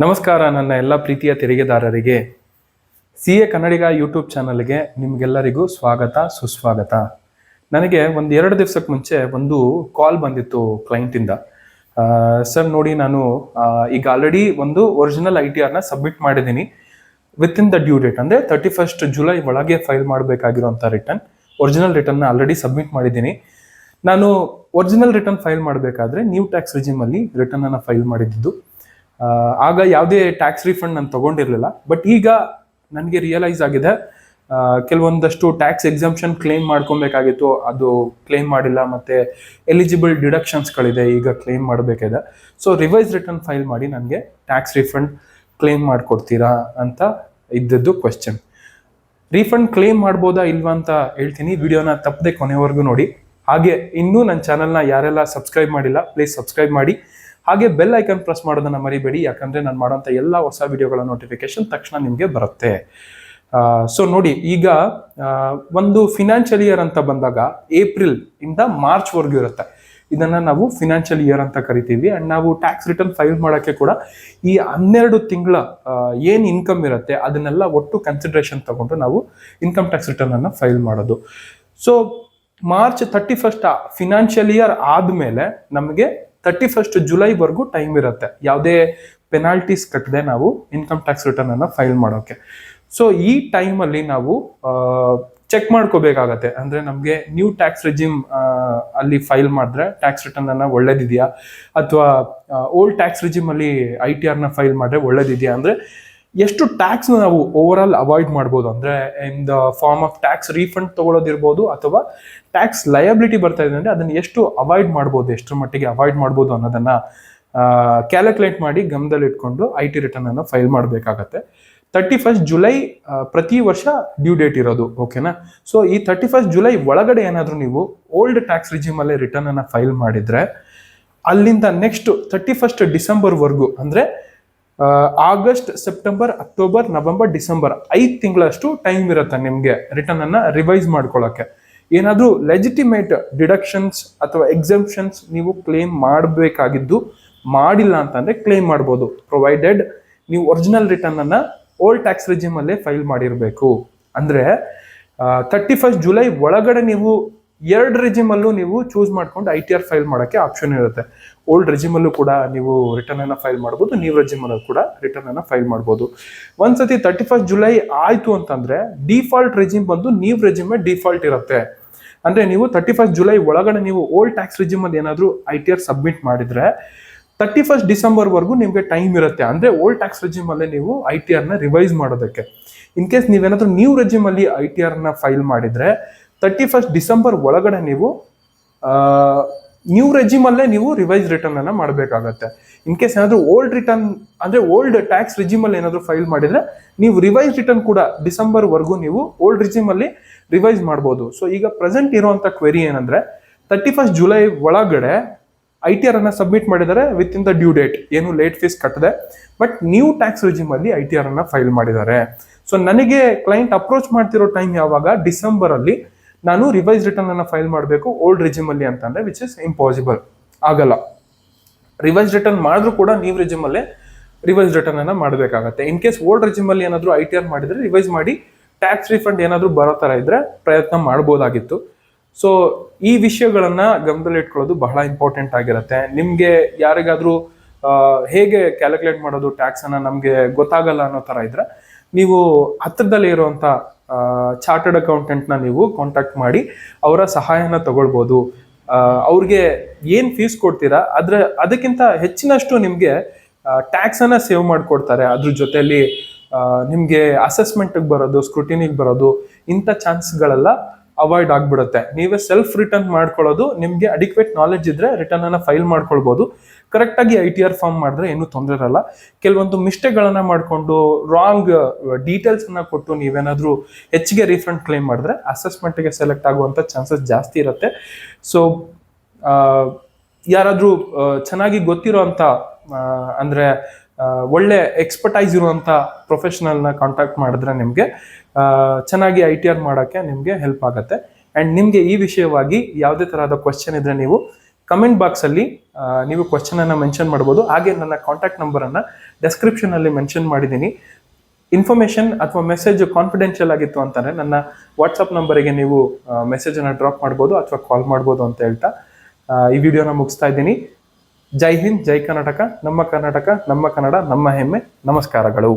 ನಮಸ್ಕಾರ ನನ್ನ ಎಲ್ಲ ಪ್ರೀತಿಯ ತೆರಿಗೆದಾರರಿಗೆ CA ಕನ್ನಡಿಗ ಯೂಟ್ಯೂಬ್ ಚಾನಲ್ಗೆ ನಿಮಗೆಲ್ಲರಿಗೂ ಸ್ವಾಗತ ಸುಸ್ವಾಗತ. ನನಗೆ ಒಂದು 2 ದಿವಸಕ್ಕೆ ಮುಂಚೆ ಒಂದು ಕಾಲ್ ಬಂದಿತ್ತು ಕ್ಲೈಂಟಿಂದ. ಸರ್ ನೋಡಿ, ನಾನು ಈಗ ಆಲ್ರೆಡಿ ಒಂದು ಒರಿಜಿನಲ್ ITRನ ಸಬ್ಮಿಟ್ ಮಾಡಿದ್ದೀನಿ ವಿತಿನ್ ದ ಡ್ಯೂ ಡೇಟ್, ಅಂದರೆ 31st ಜುಲೈ ಒಳಗೆ ಫೈಲ್ ಮಾಡಬೇಕಾಗಿರೋಂಥ ಒರಿಜಿನಲ್ ರಿಟರ್ನ್ನ ಆಲ್ರೆಡಿ ಸಬ್ಮಿಟ್ ಮಾಡಿದ್ದೀನಿ. ನಾನು ಒರಿಜಿನಲ್ ರಿಟರ್ನ್ ಫೈಲ್ ಮಾಡಬೇಕಾದ್ರೆ ನ್ಯೂ ಟ್ಯಾಕ್ಸ್ ರಿಜಿಮಲ್ಲಿ ರಿಟರ್ನನ್ನು ಫೈಲ್ ಮಾಡಿದ್ದು. ಆಗ ಯಾವುದೇ ಟ್ಯಾಕ್ಸ್ ರಿಫಂಡ್ ನಾನು ತಗೊಂಡಿರಲಿಲ್ಲ. ಬಟ್ ಈಗ ನನಗೆ ರಿಯಲೈಸ್ ಆಗಿದೆ, ಕೆಲವೊಂದಷ್ಟು ಟ್ಯಾಕ್ಸ್ ಎಕ್ಸಂಪ್ಷನ್ ಕ್ಲೇಮ್ ಮಾಡ್ಕೊಬೇಕಾಗಿತ್ತು, ಅದು ಕ್ಲೇಮ್ ಮಾಡಿಲ್ಲ. ಮತ್ತು ಎಲಿಜಿಬಲ್ ಡಿಡಕ್ಷನ್ಸ್ಗಳಿದೆ, ಈಗ ಕ್ಲೇಮ್ ಮಾಡಬೇಕಿದೆ. ಸೊ ರಿವೈಸ್ ರಿಟರ್ನ್ ಫೈಲ್ ಮಾಡಿ ನನಗೆ ಟ್ಯಾಕ್ಸ್ ರಿಫಂಡ್ ಕ್ಲೇಮ್ ಮಾಡಿಕೊಡ್ತೀರಾ ಅಂತ ಇದ್ದದ್ದು ಕ್ವೆಶ್ಚನ್. ರೀಫಂಡ್ ಕ್ಲೇಮ್ ಮಾಡ್ಬೋದಾ ಇಲ್ವಾ ಅಂತ ಹೇಳ್ತೀನಿ. ವಿಡಿಯೋನ ತಪ್ಪದೆ ಕೊನೆವರೆಗೂ ನೋಡಿ. ಹಾಗೆ ಇನ್ನೂ ನನ್ನ ಚಾನಲ್ನ ಯಾರೆಲ್ಲ ಸಬ್ಸ್ಕ್ರೈಬ್ ಮಾಡಿಲ್ಲ, ಪ್ಲೀಸ್ ಸಬ್ಸ್ಕ್ರೈಬ್ ಮಾಡಿ. ಹಾಗೆ ಬೆಲ್ ಐಕನ್ ಪ್ರೆಸ್ ಮಾಡೋದನ್ನ ಮರಿಬೇಡಿ, ಯಾಕಂದ್ರೆ ನಾನು ಮಾಡೋಂಥ ಎಲ್ಲ ಹೊಸ ವಿಡಿಯೋಗಳ ನೋಟಿಫಿಕೇಶನ್ ತಕ್ಷಣ ನಿಮಗೆ ಬರುತ್ತೆ. ಸೊ ನೋಡಿ, ಈಗ ಒಂದು ಫಿನಾನ್ಷಿಯಲ್ ಇಯರ್ ಅಂತ ಬಂದಾಗ ಏಪ್ರಿಲ್ ಇಂದ ಮಾರ್ಚ್ ವರೆಗೂ ಇರುತ್ತೆ. ಇದನ್ನ ನಾವು ಫಿನಾನ್ಷಿಯಲ್ ಇಯರ್ ಅಂತ ಕರಿತೀವಿ. ಅಂಡ್ ನಾವು ಟ್ಯಾಕ್ಸ್ ರಿಟರ್ನ್ ಫೈಲ್ ಮಾಡೋಕ್ಕೆ ಕೂಡ ಈ 12 ತಿಂಗಳ ಏನು ಇನ್ಕಮ್ ಇರುತ್ತೆ ಅದನ್ನೆಲ್ಲ ಒಟ್ಟು ಕನ್ಸಿಡರೇಷನ್ ತಗೊಂಡು ನಾವು ಇನ್ಕಮ್ ಟ್ಯಾಕ್ಸ್ ರಿಟರ್ನ್ ಅನ್ನ ಫೈಲ್ ಮಾಡೋದು. So March 31st financial year ಆದ್ಮೇಲೆ ನಮಗೆ 31st ಜುಲೈವರೆಗೂ ಟೈಮ್ ಇರುತ್ತೆ, ಯಾವುದೇ ಪೆನಾಲ್ಟೀಸ್ ಕಟ್ಟದೆ ನಾವು ಇನ್ಕಮ್ ಟ್ಯಾಕ್ಸ್ ರಿಟರ್ನ್ ಅನ್ನ ಫೈಲ್ ಮಾಡೋಕೆ. ಸೊ ಈ ಟೈಮಲ್ಲಿ ನಾವು ಚೆಕ್ ಮಾಡ್ಕೋಬೇಕಾಗತ್ತೆ, ಅಂದ್ರೆ ನಮಗೆ ನ್ಯೂ ಟ್ಯಾಕ್ಸ್ ರೆಜಿಮ್ ಅಲ್ಲಿ ಫೈಲ್ ಮಾಡಿದ್ರೆ ಟ್ಯಾಕ್ಸ್ ರಿಟರ್ನ್ ಅನ್ನ ಒಳ್ಳೇದಿದೆಯಾ, ಅಥವಾ ಓಲ್ಡ್ ಟ್ಯಾಕ್ಸ್ ರೆಜಿಮ್ ಅಲ್ಲಿ ITRನ ಫೈಲ್ ಮಾಡಿದ್ರೆ ಒಳ್ಳೇದಿದೆಯಾ, ಅಂದ್ರೆ ಎಷ್ಟು ಟ್ಯಾಕ್ಸ್ ನಾವು ಓವರ್ ಆಲ್ ಅವಾಯ್ಡ್ ಮಾಡ್ಬೋದು, ಅಂದ್ರೆ in the form of tax refund ತಗೊಳ್ಳೋದಿರ್ಬೋದು, ಅಥವಾ ಟ್ಯಾಕ್ಸ್ ಲಯಬಿಲಿಟಿ ಬರ್ತಾ ಇದೆ ಅಂದ್ರೆ ಅದನ್ನ ಎಷ್ಟು ಅವಾಯ್ಡ್ ಮಾಡ್ಬೋದು, ಎಷ್ಟರ ಮಟ್ಟಿಗೆ ಅವಾಯ್ಡ್ ಮಾಡ್ಬೋದು ಅನ್ನೋದನ್ನ ಕ್ಯಾಲ್ಕುಲೇಟ್ ಮಾಡಿ ಗಮನದಲ್ಲಿ ಇಟ್ಕೊಂಡು IT ರಿಟರ್ನ್ ಅನ್ನು ಫೈಲ್ ಮಾಡಬೇಕಾಗತ್ತೆ. 31st ಜುಲೈ ಪ್ರತಿ ವರ್ಷ ಡ್ಯೂ ಡೇಟ್ ಇರೋದು, ಓಕೆನಾ. ಸೊ ಈ 31st ಜುಲೈ ಒಳಗಡೆ ಏನಾದರೂ ನೀವು ಓಲ್ಡ್ ಟ್ಯಾಕ್ಸ್ ರಿಜಿಮ್ ಅಲ್ಲೇ ರಿಟರ್ನ್ ಅನ್ನ ಫೈಲ್ ಮಾಡಿದ್ರೆ ಅಲ್ಲಿಂದ ನೆಕ್ಸ್ಟ್ 31st ಡಿಸೆಂಬರ್ವರೆಗೂ, ಅಂದ್ರೆ August, September, October, November, December 5 ತಿಂಗಳಷ್ಟು ಟೈಮ್ ಇರುತ್ತೆ ನಿಮಗೆ ರಿಟರ್ನ್ ಅನ್ನ ರಿವೈಸ್ ಮಾಡ್ಕೊಳ್ಳೋಕೆ. ಏನಾದರೂ ಲೆಜಿಟಿಮೇಟ್ ಡಿಡಕ್ಷನ್ಸ್ ಅಥವಾ ಎಕ್ಸಂಪ್ಷನ್ಸ್ ನೀವು ಕ್ಲೇಮ್ ಮಾಡಬೇಕಾಗಿದ್ದು ಮಾಡಿಲ್ಲ ಅಂತಂದ್ರೆ ಕ್ಲೇಮ್ ಮಾಡ್ಬೋದು, ಪ್ರೊವೈಡೆಡ್ ನೀವು ಒರಿಜಿನಲ್ ರಿಟರ್ನ್ ಅನ್ನ ಓಲ್ಡ್ ಟ್ಯಾಕ್ಸ್ ರಿಜಿಮ್ ಅಲ್ಲೇ ಫೈಲ್ ಮಾಡಿರಬೇಕು. ಅಂದ್ರೆ 31st ಜುಲೈ ಒಳಗಡೆ ನೀವು 2 ರೆಜಿಮ್ ಅಲ್ಲೂ ನೀವು ಚೂಸ್ ಮಾಡ್ಕೊಂಡು ITR ಫೈಲ್ ಮಾಡೋಕ್ಕೆ ಆಪ್ಷನ್ ಇರುತ್ತೆ. ಓಲ್ಡ್ ರೆಜಿಮ್ ಅಲ್ಲೂ ಕೂಡ ನೀವು ರಿಟರ್ನ್ ಅನ್ನ ಫೈಲ್ ಮಾಡ್ಬೋದು, ನ್ಯೂ ರೆಜಿಮ್ ಅಲ್ಲೂ ಕೂಡ ರಿಟರ್ನ್ ಅನ್ನ ಫೈಲ್ ಮಾಡ್ಬೋದು. ಒಂದ್ಸತಿ 31st ಜುಲೈ ಆಯ್ತು ಅಂತಂದ್ರೆ ಡಿಫಾಲ್ಟ್ ರೆಜಿಮ್ ಬಂದು ನ್ಯೂ ರೆಜಿಮ್ ಡಿಫಾಲ್ಟ್ ಇರುತ್ತೆ. ಅಂದ್ರೆ ನೀವು 31st ಜುಲೈ ಒಳಗಡೆ ನೀವು ಓಲ್ಡ್ ಟ್ಯಾಕ್ಸ್ ರೆಜಿಮ್ ಅಲ್ಲಿ ಏನಾದ್ರು ITR ಸಬ್ಮಿಟ್ ಮಾಡಿದ್ರೆ 31st ಡಿಸೆಂಬರ್ ವರೆಗೂ ನಿಮ್ಗೆ ಟೈಮ್ ಇರುತ್ತೆ, ಅಂದ್ರೆ ಓಲ್ಡ್ ಟ್ಯಾಕ್ಸ್ ರೆಜಿಮ್ ಅಲ್ಲೇ ನೀವು ITRನ ರಿವೈಸ್ ಮಾಡೋದಕ್ಕೆ. ಇನ್ ಕೇಸ್ ನೀವೇನಾದ್ರೂ ನ್ಯೂ ರೆಜಿಮ್ ಅಲ್ಲಿ ITRನ ಫೈಲ್ ಮಾಡಿದ್ರೆ 31st ಡಿಸೆಂಬರ್ ಒಳಗಡೆ ನೀವು ನ್ಯೂ ರೆಜಿಮ್ ಅಲ್ಲೇ ನೀವು ರಿವೈಸ್ ರಿಟರ್ನ್ ಅನ್ನ ಮಾಡಬೇಕಾಗತ್ತೆ. ಇನ್ ಕೇಸ್ ಏನಾದ್ರು ಓಲ್ಡ್ ರಿಟರ್ನ್ ಅಂದ್ರೆ ಓಲ್ಡ್ ಟ್ಯಾಕ್ಸ್ ರಿಜಿಮ್ ಅಲ್ಲಿ ಏನಾದ್ರು ಫೈಲ್ ಮಾಡಿದ್ರೆ ನೀವು ರಿವೈಸ್ ರಿಟರ್ನ್ ಕೂಡ ಡಿಸೆಂಬರ್ ವರೆಗೂ ನೀವು ಓಲ್ಡ್ ರಿಜಿಮ್ ಅಲ್ಲಿ ರಿವೈಸ್ ಮಾಡ್ಬೋದು. ಸೊ ಈಗ ಪ್ರೆಸೆಂಟ್ ಇರುವಂತ ಕ್ವೆರಿ ಏನಂದ್ರೆ 31st ಜುಲೈ ಒಳಗಡೆ ITR ಅನ್ನ ಸಬ್ಮಿಟ್ ಮಾಡಿದರೆ within the due date, ಏನು ಲೇಟ್ ಫೀಸ್ ಕಟ್ಟದೆ, ಬಟ್ ನ್ಯೂ ಟ್ಯಾಕ್ಸ್ ರಿಜಿಮ್ ಅಲ್ಲಿ ITR ಅನ್ನ ಫೈಲ್ ಮಾಡಿದ್ದಾರೆ. ಸೊ ನನಗೆ ಕ್ಲೈಂಟ್ ಅಪ್ರೋಚ್ ಮಾಡ್ತಿರೋ ಟೈಮ್ ಯಾವಾಗ, ಡಿಸೆಂಬರ್ ಅಲ್ಲಿ ನಾನು ರಿವೈಸ್ ರಿಟರ್ನ್ ಅನ್ನ ಫೈಲ್ ಮಾಡಬೇಕು ಓಲ್ಡ್ ರಿಜಿಮ್ ಅಲ್ಲಿ ಅಂತಂದ್ರೆ ವಿಚ್ ಇಸ್ ಇಂಪಾಸಿಬಲ್, ಆಗಲ್ಲ. ರಿವೈಸ್ ರಿಟರ್ನ್ ಮಾಡಿದ್ರು ಕೂಡ ನ್ಯೂ ರಿಜಿಮ್ ಅಲ್ಲೇ ರಿವೈಸ್ ರಿಟರ್ನ್ ಅನ್ನ ಮಾಡಬೇಕಾಗತ್ತೆ. ಇನ್ ಕೇಸ್ ಓಲ್ಡ್ ರಿಜಿಮ್ ಅಲ್ಲಿ ಏನಾದ್ರು ITR ಮಾಡಿದ್ರೆ ರಿವೈಸ್ ಮಾಡಿ ಟ್ಯಾಕ್ಸ್ ರಿಫಂಡ್ ಏನಾದ್ರು ಬರೋ ತರ ಇದ್ರೆ ಪ್ರಯತ್ನ ಮಾಡ್ಬೋದಾಗಿತ್ತು. ಸೊ ಈ ವಿಷಯಗಳನ್ನ ಗಮನದಲ್ಲಿ ಇಟ್ಕೊಳ್ಳೋದು ಬಹಳ ಇಂಪಾರ್ಟೆಂಟ್ ಆಗಿರುತ್ತೆ. ನಿಮ್ಗೆ ಯಾರಿಗಾದ್ರೂ ಹೇಗೆ ಕ್ಯಾಲ್ಕುಲೇಟ್ ಮಾಡೋದು ಟ್ಯಾಕ್ಸ್ ಅನ್ನ ನಮ್ಗೆ ಗೊತ್ತಾಗಲ್ಲ ಅನ್ನೋ ತರ ಇದ್ರೆ ನೀವು ಹತ್ರದಲ್ಲಿ ಇರುವಂತ ಚಾರ್ಟರ್ಡ್ ಅಕೌಂಟೆಂಟ್ನ ನೀವು ಕಾಂಟ್ಯಾಕ್ಟ್ ಮಾಡಿ ಅವರ ಸಹಾಯನ ತಗೊಳ್ಬೋದು. ಅವ್ರಿಗೆ ಏನ್ ಫೀಸ್ ಕೊಡ್ತೀರಾ ಅದಕ್ಕಿಂತ ಹೆಚ್ಚಿನಷ್ಟು ನಿಮ್ಗೆ ಟ್ಯಾಕ್ಸ್ ಅನ್ನ ಸೇವ್ ಮಾಡ್ಕೊಡ್ತಾರೆ. ಅದ್ರ ಜೊತೆಲಿ ನಿಮ್ಗೆ ಅಸೆಸ್ಮೆಂಟ್ಗೆ ಬರೋದು, ಸ್ಕ್ರೂಟಿನಿಗೆ ಬರೋದು, ಇಂಥ ಚಾನ್ಸ್ಗಳೆಲ್ಲ ಅವಾಯ್ಡ್ ಆಗ್ಬಿಡುತ್ತೆ. ನೀವೇ ಸೆಲ್ಫ್ ರಿಟರ್ನ್ ಮಾಡ್ಕೊಳ್ಳೋದು, ನಿಮ್ಗೆ ಅಡಿಕ್ವೇಟ್ ನಾಲೆಜ್ ಇದ್ರೆ ರಿಟರ್ನ್ ಅನ್ನ ಫೈಲ್ ಮಾಡ್ಕೊಳ್ಬಹುದು. ಕರೆಕ್ಟ್ ಆಗಿ ITR ಫಾರ್ಮ್ ಮಾಡಿದ್ರೆ ಏನು ತೊಂದರೆ ಇರಲ್ಲ. ಕೆಲವೊಂದು ಮಿಸ್ಟೇಕ್ಗಳನ್ನ ಮಾಡ್ಕೊಂಡು ರಾಂಗ್ ಡೀಟೇಲ್ಸ್ ಅನ್ನ ಕೊಟ್ಟು ನೀವೇನಾದ್ರೂ ಹೆಚ್ಚಿಗೆ ರೀಫಂಡ್ ಕ್ಲೇಮ್ ಮಾಡಿದ್ರೆ ಅಸೆಸ್ಮೆಂಟ್ಗೆ ಸೆಲೆಕ್ಟ್ ಆಗುವಂತ ಚಾನ್ಸಸ್ ಜಾಸ್ತಿ ಇರುತ್ತೆ. ಸೊ ಯಾರಾದ್ರೂ ಚೆನ್ನಾಗಿ ಗೊತ್ತಿರೋ ಅಂತ ಅಂದ್ರೆ ಒಳ್ಳೆ ಎಕ್ಸ್ಪರ್ಟೈಸ್ ಇರುವಂತ ಪ್ರೊಫೆಷನಲ್ನ ಕಾಂಟ್ಯಾಕ್ಟ್ ಮಾಡಿದ್ರೆ ನಿಮ್ಗೆ ಚೆನ್ನಾಗಿ ITR ಮಾಡೋಕ್ಕೆ ನಿಮ್ಗೆ ಹೆಲ್ಪ್ ಆಗುತ್ತೆ. ಅಂಡ್ ನಿಮ್ಗೆ ಈ ವಿಷಯವಾಗಿ ಯಾವುದೇ ತರಹದ ಕ್ವಶನ್ ಇದ್ರೆ ನೀವು ಕಮೆಂಟ್ ಬಾಕ್ಸಲ್ಲಿ ನೀವು ಕ್ವಶನನ್ನು ಮೆನ್ಷನ್ ಮಾಡ್ಬೋದು. ಹಾಗೆ ನನ್ನ ಕಾಂಟ್ಯಾಕ್ಟ್ ನಂಬರನ್ನು ಡೆಸ್ಕ್ರಿಪ್ಷನಲ್ಲಿ ಮೆನ್ಷನ್ ಮಾಡಿದ್ದೀನಿ. ಇನ್ಫಾರ್ಮೇಷನ್ ಅಥವಾ ಮೆಸೇಜ್ ಕಾನ್ಫಿಡೆನ್ಷಿಯಲ್ ಆಗಿತ್ತು ಅಂತಂದರೆ ನನ್ನ ವಾಟ್ಸಪ್ ನಂಬರಿಗೆ ನೀವು ಮೆಸೇಜನ್ನು ಡ್ರಾಪ್ ಮಾಡ್ಬೋದು ಅಥವಾ ಕಾಲ್ ಮಾಡ್ಬೋದು ಅಂತ ಹೇಳ್ತಾ ಈ ವಿಡಿಯೋನ ಮುಗಿಸ್ತಾ ಇದ್ದೀನಿ. ಜೈ ಹಿಂದ್, ಜೈ ಕರ್ನಾಟಕ, ನಮ್ಮ ಕನ್ನಡ, ನಮ್ಮ ಹೆಮ್ಮೆ. ನಮಸ್ಕಾರಗಳು.